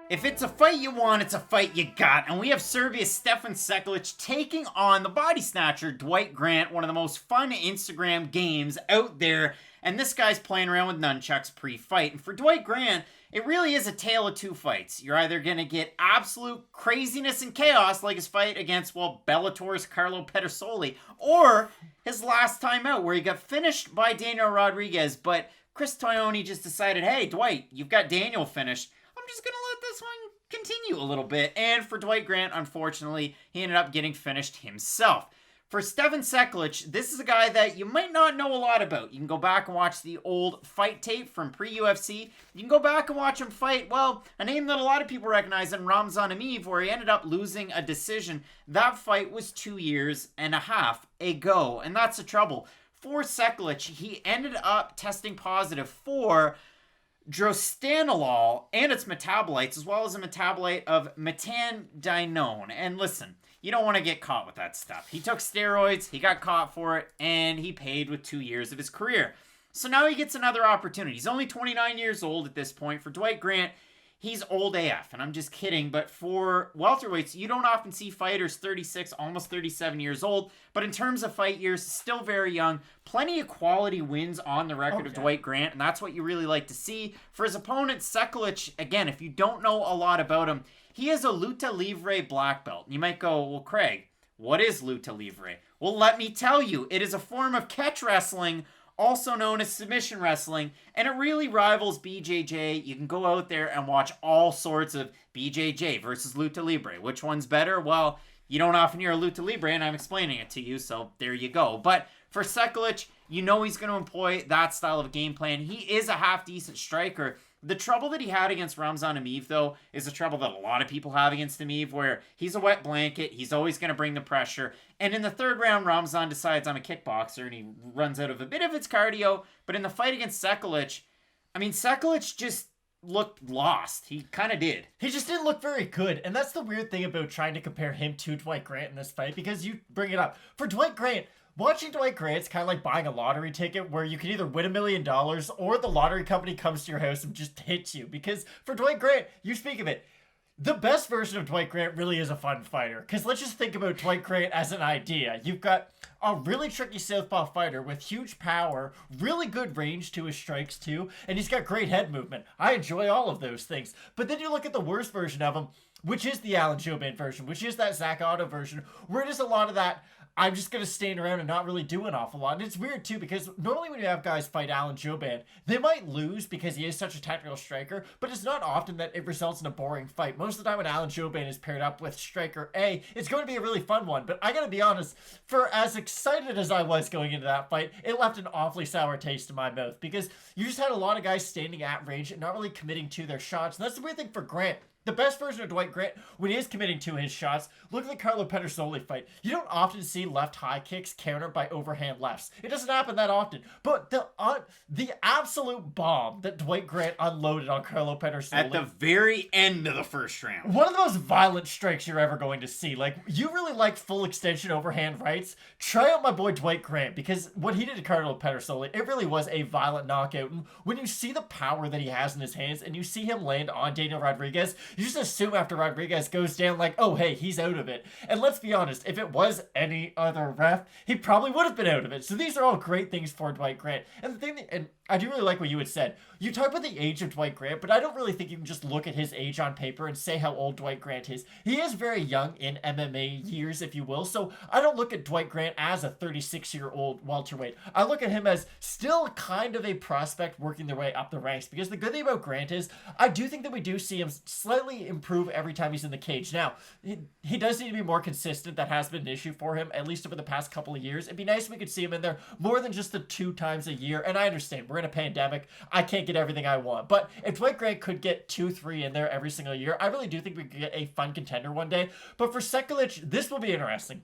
If it's a fight you want, it's a fight you got. And we have Serbia's Stefan Sekulic taking on the Body Snatcher, Dwight Grant, one of the most fun Instagram games out there. And this guy's playing around with nunchucks pre-fight. And for Dwight Grant, it really is a tale of two fights. You're either going to get absolute craziness and chaos like his fight against, well, Bellator's Carlo Pedersoli, or his last time out where he got finished by Daniel Rodriguez. But Chris Tognoni just decided, hey, Dwight, you've got Daniel finished. I'm just going to let this one continue a little bit. And for Dwight Grant, unfortunately, he ended up getting finished himself. For Stefan Sekulic, this is a guy that you might not know a lot about. You can go back and watch the old fight tape from pre-UFC. You can go back and watch him fight, well, a name that a lot of people recognize in Rongzhu, where he ended up losing a decision. That fight was 2.5 years ago, and that's the trouble. For Sekulic, he ended up testing positive for drostanolol and its metabolites, as well as a metabolite of metandinone. And listen, you don't want to get caught with that stuff. He took steroids, he got caught for it, and he paid with 2 years of his career. So now he gets another opportunity. He's only 29 years old at this point. For Dwight Grant, he's old AF, and I'm just kidding. But for welterweights, you don't often see fighters 36, almost 37 years old. But in terms of fight years, still very young. Plenty of quality wins on the record of Dwight Grant, and that's what you really like to see. For his opponent, Sekulic, again, if you don't know a lot about him, he is a luta livre black belt. You might go, well, Craig, what is luta livre? Well, let me tell you. It is a form of catch wrestling, also known as submission wrestling, and it really rivals BJJ. You can go out there and watch all sorts of BJJ versus luta libre. Which one's better? Well, you don't often hear a luta libre, and I'm explaining it to you, so there you go. But for Sekulic, you know he's going to employ that style of game plan. He is a half-decent striker. The trouble that he had against Rongzhu, though, is the trouble that a lot of people have against Ameev, where he's a wet blanket, he's always going to bring the pressure, and in the third round, Rongzhu decides I'm a kickboxer, and he runs out of a bit of its cardio, but in the fight against Sekulic, Sekulic just looked lost. He kind of did. He just didn't look very good, and that's the weird thing about trying to compare him to Dwight Grant in this fight, because you bring it up. For Dwight Grant, watching Dwight Grant's kind of like buying a lottery ticket where you can either win $1 million or the lottery company comes to your house and just hits you. Because for Dwight Grant, you speak of it, the best version of Dwight Grant really is a fun fighter. Because let's just think about Dwight Grant as an idea. You've got a really tricky southpaw fighter with huge power, really good range to his strikes too, and he's got great head movement. I enjoy all of those things. But then you look at the worst version of him, which is the Alan Jouban version, which is that Zach Otto version, where it is a lot of that I'm just going to stand around and not really do an awful lot. And it's weird, too, because normally when you have guys fight Alan Jouban, they might lose because he is such a technical striker, but it's not often that it results in a boring fight. Most of the time when Alan Jouban is paired up with striker A, it's going to be a really fun one. But I got to be honest, for as excited as I was going into that fight, it left an awfully sour taste in my mouth because you just had a lot of guys standing at range and not really committing to their shots. And that's the weird thing for Grant. The best version of Dwight Grant, when he is committing to his shots, look at the Carlo Pedersoli fight. You don't often see left high kicks countered by overhand lefts. It doesn't happen that often. But the absolute bomb that Dwight Grant unloaded on Carlo Pedersoli at the very end of the first round. One of the most violent strikes you're ever going to see. Like, you really like full extension overhand rights? Try out my boy Dwight Grant, because what he did to Carlo Pedersoli, it really was a violent knockout. And when you see the power that he has in his hands, and you see him land on Daniel Rodriguez, you just assume after Rodriguez goes down, like, oh, hey, he's out of it. And let's be honest, if it was any other ref, he probably would have been out of it. So these are all great things for Dwight Grant. And the thing that, and I do really like what you had said. You talk about the age of Dwight Grant, but I don't really think you can just look at his age on paper and say how old Dwight Grant is. He is very young in MMA years, if you will, so I don't look at Dwight Grant as a 36-year-old welterweight. I look at him as still kind of a prospect working their way up the ranks, because the good thing about Grant is I do think that we do see him slightly improve every time he's in the cage. Now, he does need to be more consistent. That has been an issue for him, at least over the past couple of years. It'd be nice if we could see him in there more than just the 2 times a year, and I understand, we're in a pandemic. I can't get everything I want. But if Dwight Grant could get 2-3 in there every single year, I really do think we could get a fun contender one day. But for Sekulic, this will be interesting.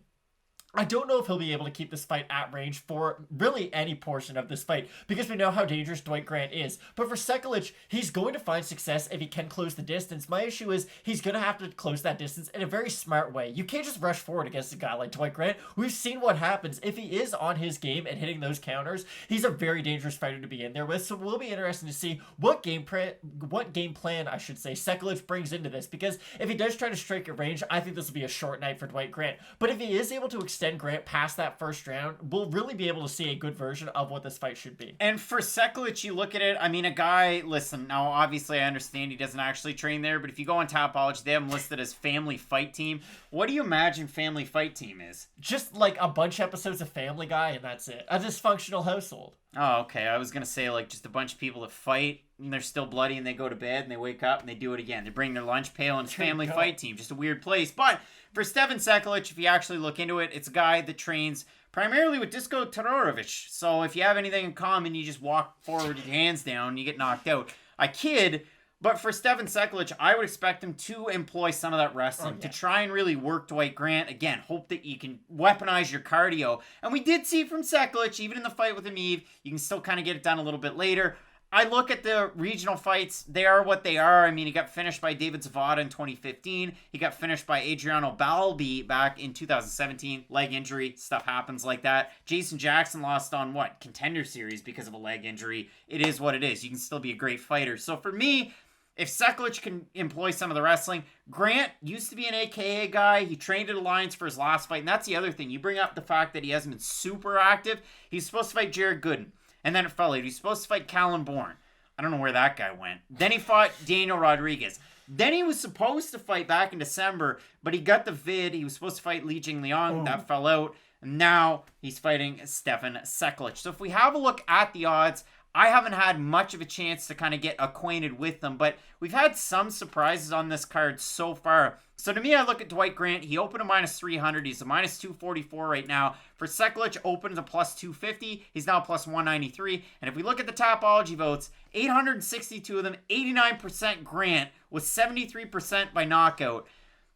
I don't know if he'll be able to keep this fight at range for really any portion of this fight because we know how dangerous Dwight Grant is. But for Sekulic, he's going to find success if he can close the distance. My issue is he's going to have to close that distance in a very smart way. You can't just rush forward against a guy like Dwight Grant. We've seen what happens. If he is on his game and hitting those counters, he's a very dangerous fighter to be in there with. So we'll be interested to see what game plan Sekulic brings into this, because if he does try to strike at range, I think this will be a short night for Dwight Grant. But if he is able to extend Grant past that first round, we'll really be able to see a good version of what this fight should be. And for Sekulic, you look at it, I mean, a guy, listen, now obviously I understand he doesn't actually train there, but if you go on Tapology, they have him listed as Family Fight Team. What do you imagine Family Fight Team is? Just like a bunch of episodes of Family Guy, and that's it. A dysfunctional household. Oh, okay. I was going to say, like, just a bunch of people that fight, and they're still bloody, and they go to bed, and they wake up, and they do it again. They bring their lunch pail, and it's Family Fight Team. Just a weird place. But for Stefan Sekulic, if you actually look into it, it's a guy that trains primarily with Disco Todorovic. So if you have anything in common, you just walk forward with your hands down, and you get knocked out. I kid, but for Stefan Sekulic, I would expect him to employ some of that wrestling, to try and really work Dwight Grant. Again, hope that you can weaponize your cardio. And we did see from Sekulic, even in the fight with Amiv, you can still kind of get it done a little bit later. I look at the regional fights, they are what they are. I mean, he got finished by David Zavada in 2015. He got finished by Adriano Balbi back in 2017. Leg injury, stuff happens like that. Jason Jackson lost on Contender Series because of a leg injury. It is what it is. You can still be a great fighter. So for me, if Sekulic can employ some of the wrestling, Grant used to be an AKA guy. He trained at Alliance for his last fight. And that's the other thing. You bring up the fact that he hasn't been super active. He's supposed to fight Jared Gooden. And then it fell out. He's supposed to fight Callan Bourne. I don't know where that guy went. Then he fought Daniel Rodriguez. Then he was supposed to fight back in December, but he got the vid. He was supposed to fight Li Jingliang. That fell out. And now he's fighting Stefan Sekulic. So if we have a look at the odds, I haven't had much of a chance to kind of get acquainted with them, but we've had some surprises on this card so far. So to me, I look at Dwight Grant. He opened a minus 300. He's a minus 244 right now. For Sekulic, opened a plus 250. He's now plus 193. And if we look at the Tapology votes, 862 of them, 89% Grant, with 73% by knockout.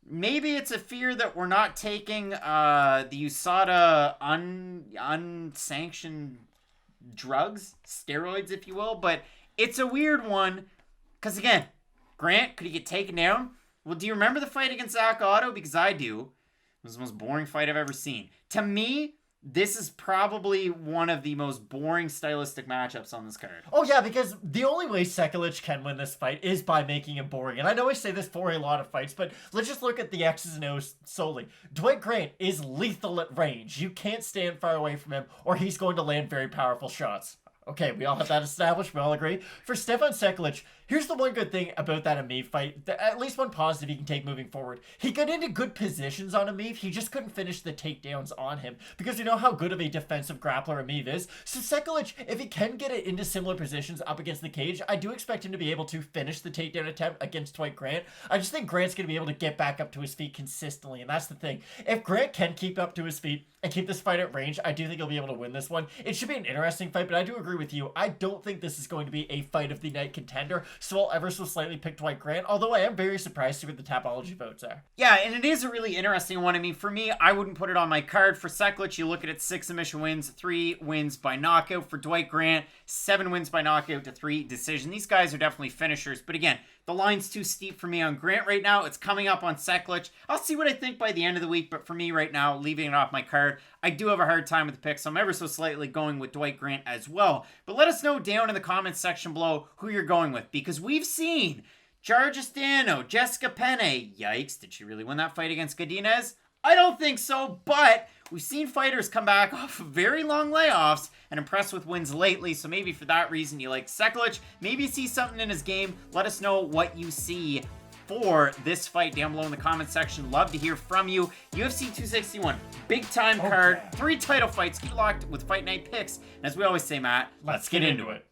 Maybe it's a fear that we're not taking the USADA unsanctioned drugs, steroids, if you will, but it's a weird one because, again, Grant, could he get taken down? Well, do you remember the fight against Zach Otto? Because I do. It was the most boring fight I've ever seen. To me, this is probably one of the most boring stylistic matchups on this card. Oh yeah, because the only way Sekulic can win this fight is by making it boring. And I know I say this for a lot of fights, but let's just look at the X's and O's solely. Dwight Grant is lethal at range. You can't stand far away from him, or he's going to land very powerful shots. Okay, we all have that established. We all agree. For Stefan Sekulic, here's the one good thing about that Amiv fight. At least one positive he can take moving forward. He got into good positions on Amiv. He just couldn't finish the takedowns on him because you know how good of a defensive grappler Amiv is. So Sekulic, if he can get it into similar positions up against the cage, I do expect him to be able to finish the takedown attempt against Dwight Grant. I just think Grant's going to be able to get back up to his feet consistently, and that's the thing. If Grant can keep up to his feet and keep this fight at range, I do think he'll be able to win this one. It should be an interesting fight, but I do agree with you. I don't think this is going to be a fight of the night contender, so I'll ever so slightly pick Dwight Grant, although I am very surprised to see what the Tapology votes are. Yeah, and it is a really interesting one. I mean, for me, I wouldn't put it on my card. For Sekulic, you look at it, 6 submission wins, 3 wins by knockout. For Dwight Grant, 7 wins by knockout to 3 decision. These guys are definitely finishers, but again, the line's too steep for me on Grant right now. It's coming up on Sekulic. I'll see what I think by the end of the week, but for me right now, leaving it off my card, I do have a hard time with the pick, so I'm ever so slightly going with Dwight Grant as well. But let us know down in the comments section below who you're going with, because we've seen Jargistano, Jessica Penne. Yikes, did she really win that fight against Godinez? I don't think so, but we've seen fighters come back off of very long layoffs and impress with wins lately, so maybe for that reason you like Sekulic. Maybe you see something in his game. Let us know what you see for this fight down below in the comment section. Love to hear from you. UFC 261, big time card, 3 title fights. Get locked with Fight Night picks. And as we always say, Matt, let's get into it.